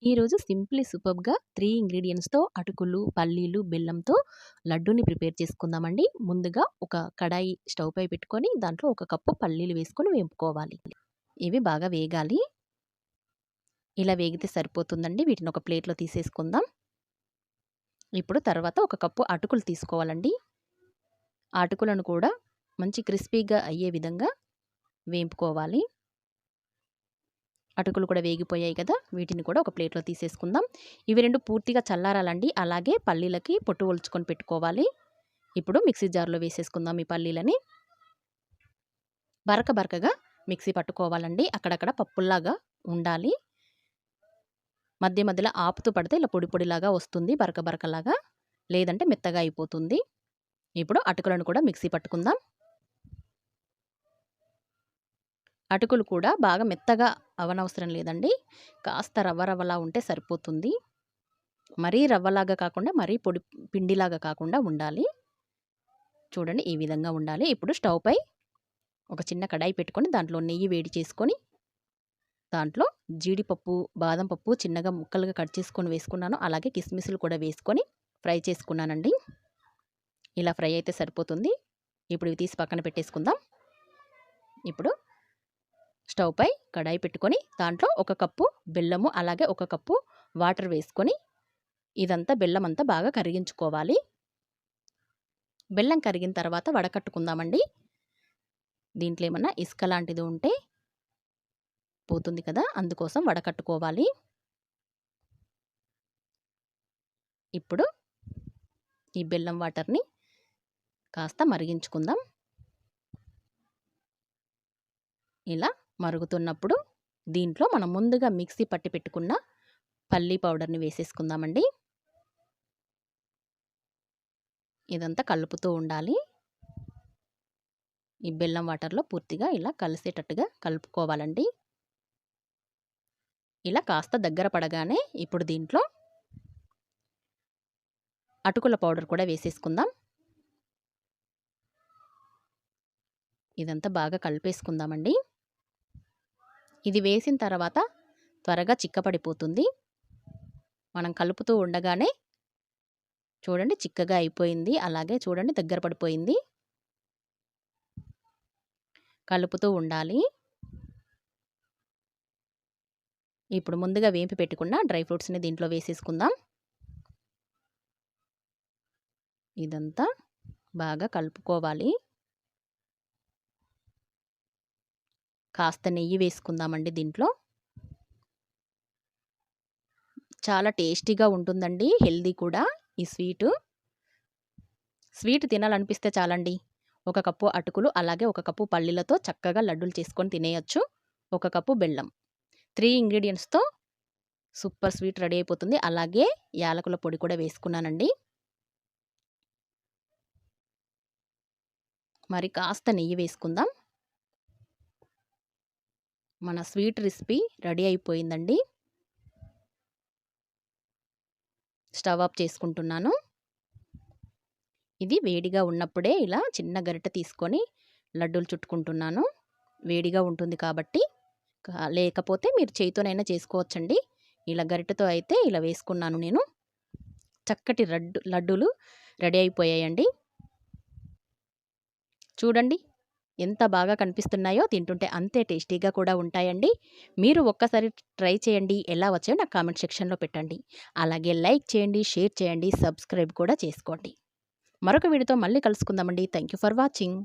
ఈరోజు సింప్లీ సూపర్బ్‌గా 3 ఇంగ్రీడియెంట్స్‌తో అటుకులు, పల్లీలు, బెల్లంతో లడ్డూని ప్రిపేర్ చేసుకుందామండి. ముందుగా ఒక కడాయి స్టవ్ పై పెట్టుకొని దాంట్లో ఒక కప్పు పల్లీలు వేసుకొని వేపుకోవాలి. ఇవి బాగా వేగాలి. ఇలా వేగితే సరిపోతుందండి. వీటిని ఒక ప్లేట్‌లో తీసేసుకుందాం. ఇప్పుడు తర్వాత ఒక కప్పు అటుకులు తీసుకోవాలండి. ఆ అటుకులను కూడా మంచి క్రిస్పీగా అయ్యే విధంగా వేంపుకోవాలి. అటుకులు కూడా వేగిపోయాయి కదా! వీటిని కూడా ఒక ప్లేట్‌లో తీసేసుకుందాం. ఇవి 2 పూర్తిగా చల్లారాలండి. అలాగే పల్లీలకి పొట్టు ఒలుచుకొని పెట్టుకోవాలి. ఇప్పుడు మిక్సీ జార్‌లో వేసేసుకుందాం ఈ పల్లీలని. బరక బరకగా మిక్సీ పట్టుకోవాలండి. అక్కడక్కడ పప్పుల్లాగా ఉండాలి. మధ్య మధ్యలో ఆపుతూ పడితే ఇలా పొడి పొడిలాగా వస్తుంది బరక బరకలాగా. లేదంటే మెత్తగా అయిపోతుంది. ఇప్పుడు అటుకులను కూడా మిక్సీ పట్టుకుందాం. అటుకులు కూడా బాగా మెత్తగా అవ్వనవసరం లేదండి. కాస్త రవ్వ రవ్వలా ఉంటే సరిపోతుంది. మరీ రవ్వలాగా కాకుండా, మరీ పొడి పిండిలాగా కాకుండా ఉండాలి. చూడండి ఈ విధంగా ఉండాలి. ఇప్పుడు స్టవ్ పై ఒక చిన్న కడాయి పెట్టుకొని దాంట్లో నెయ్యి వేడి చేసుకొని, దాంట్లో జీడిపప్పు, బాదం పప్పు చిన్నగా ముక్కలుగా కట్ చేసుకొని వేసుకున్నాను. అలాగే కిస్మిస్‌లు కూడా వేసుకొని ఫ్రై చేసుకున్నానండి. ఇలా ఫ్రై అయితే సరిపోతుంది. ఇప్పుడు ఇవి తీసి పక్కన పెట్టేసుకుందాం. ఇప్పుడు స్టవ్ పై కడాయి పెట్టుకొని దాంట్లో ఒక కప్పు బెల్లము, అలాగే ఒక కప్పు వాటర్ వేసుకొని ఇదంతా బెల్లం అంతా బాగా కరిగించుకోవాలి. బెల్లం కరిగిన తర్వాత వడకట్టుకుందామండి. దీంట్లో ఏమన్నా ఇసుక లాంటిది ఉంటే పోతుంది కదా! అందుకోసం వడకట్టుకోవాలి. ఇప్పుడు ఈ బెల్లం వాటర్‌ని కాస్త మరిగించుకుందాం. ఇలా మరుగుతున్నప్పుడు దీంట్లో మనం ముందుగా మిక్సీ పట్టి పెట్టుకున్న పల్లీ పౌడర్‌ని వేసేసుకుందామండి. ఇదంతా కలుపుతూ ఉండాలి. ఈ బెల్లం వాటర్‌లో పూర్తిగా ఇలా కలిసేటట్టుగా కలుపుకోవాలండి. ఇలా కాస్త దగ్గర పడగానే ఇప్పుడు దీంట్లో అటుకుల పౌడర్ కూడా వేసేసుకుందాం. ఇదంతా బాగా కలిపేసుకుందామండి. ఇది వేసిన తర్వాత త్వరగా చిక్కపడిపోతుంది. మనం కలుపుతూ ఉండగానే చూడండి చిక్కగా అయిపోయింది. అలాగే చూడండి దగ్గర పడిపోయింది. కలుపుతూ ఉండాలి. ఇప్పుడు ముందుగా వేంపి పెట్టుకున్న డ్రై ఫ్రూట్స్‌ని దీంట్లో వేసేసుకుందాం. ఇదంతా బాగా కలుపుకోవాలి. కాస్త నెయ్యి వేసుకుందామండి దీంట్లో. చాలా టేస్టీగా ఉంటుందండి. హెల్తీ కూడా ఈ స్వీటు. స్వీట్ తినాలనిపిస్తే చాలండి. ఒక కప్పు అటుకులు, అలాగే ఒక కప్పు పల్లీలతో చక్కగా లడ్డూలు చేసుకొని తినేయొచ్చు. ఒక కప్పు బెల్లం. 3 ఇంగ్రీడియెంట్స్‌తో సూపర్ స్వీట్ రెడీ అయిపోతుంది. అలాగే యాలకుల పొడి కూడా వేసుకున్నానండి. మరి కాస్త నెయ్యి వేసుకుందాం. మన స్వీట్ రెసిపీ రెడీ అయిపోయిందండి. స్టవ్ ఆఫ్ చేసుకుంటున్నాను. ఇది వేడిగా ఉన్నప్పుడే ఇలా చిన్న గరిటె తీసుకొని లడ్డూలు చుట్టుకుంటున్నాను. వేడిగా ఉంటుంది కాబట్టి. లేకపోతే మీరు చేయితోనైనా చేసుకోవచ్చండి. ఇలా గరిటెతో అయితే ఇలా వేసుకున్నాను నేను. చక్కటి లడ్డూలు రెడీ అయిపోయాయండి. చూడండి ఎంత బాగా కనిపిస్తున్నాయో, తింటుంటే అంతే టేస్టీగా కూడా ఉంటాయండి. మీరు ఒక్కసారి ట్రై చేయండి. ఎలా వచ్చాయో నాకు కామెంట్ సెక్షన్‌లో పెట్టండి. అలాగే లైక్ చేయండి, షేర్ చేయండి, సబ్స్క్రైబ్ కూడా చేసుకోండి. మరొక వీడియోతో మళ్ళీ కలుసుకుందామండి. Thank you for watching.